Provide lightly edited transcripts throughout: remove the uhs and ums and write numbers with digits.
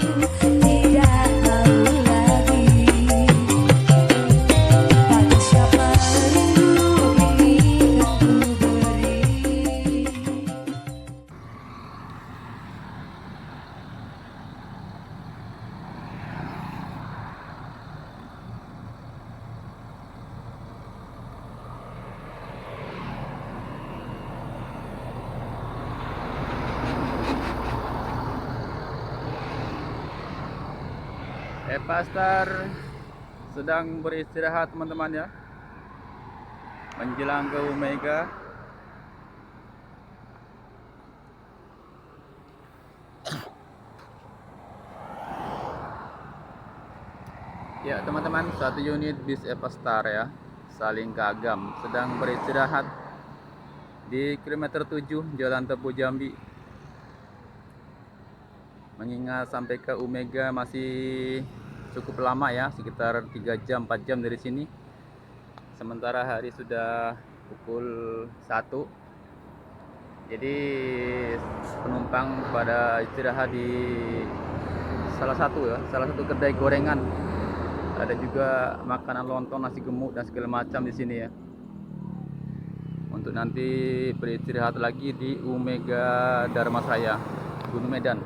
tidak tahu lagi kata siapa rindu ini kan ku beri. Pastar sedang beristirahat teman-teman ya, menjelang ke Omega. Ya teman-teman, satu unit bis Epastar ya, saling kagam sedang beristirahat di kilometer 7 Jalan Tepu Jambi. Mengingat sampai ke Omega masih cukup lama ya, sekitar 3 jam 4 jam dari sini. Sementara hari sudah pukul 1. Jadi penumpang pada istirahat di salah satu kedai gorengan. Ada juga makanan lontong, nasi gemuk dan segala macam di sini ya. Untuk nanti beristirahat lagi di Omega Dharmasraya, Gunung Medan.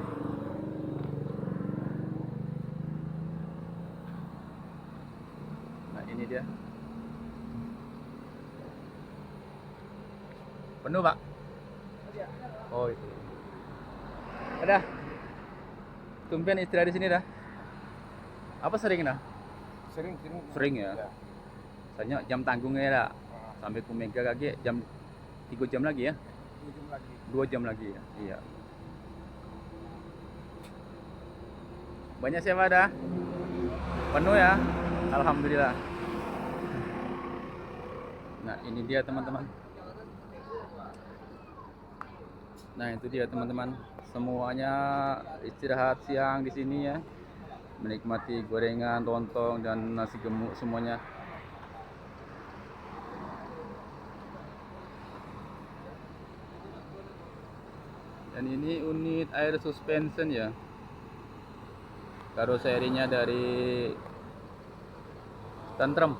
Nah ini dia. Penuh Pak? Oh itu. Ada. Tumben istirahat di sini dah. Apa sering dah? Sering ya. Soalnya jam tanggungnya ya sampai ke Omega lagi jam 3 jam lagi ya. 2 jam lagi ya. Iya. Banyak siapa dah? Penuh ya. Alhamdulillah. Nah, ini dia teman-teman. Nah, itu dia teman-teman. Semuanya istirahat siang di sini ya. Menikmati gorengan, lontong dan nasi gemuk semuanya. Dan ini unit air suspension ya. Karoserinya dari Tentrem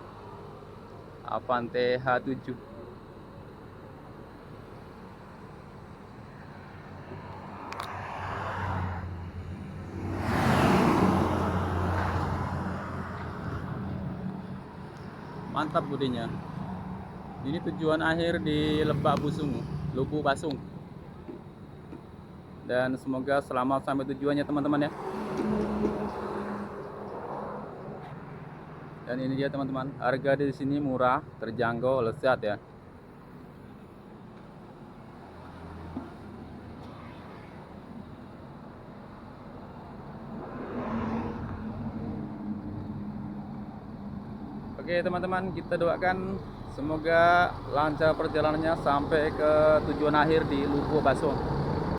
Avante H7. Mantap budinya. Ini tujuan akhir di Lebak Busung, Lubuk Basung. Dan semoga selamat sampai tujuannya teman-teman ya. Dan ini dia teman-teman, harga di sini murah, terjangkau, lezat ya. Oke teman-teman, kita doakan semoga lancar perjalanannya sampai ke tujuan akhir di Lubuk Basung.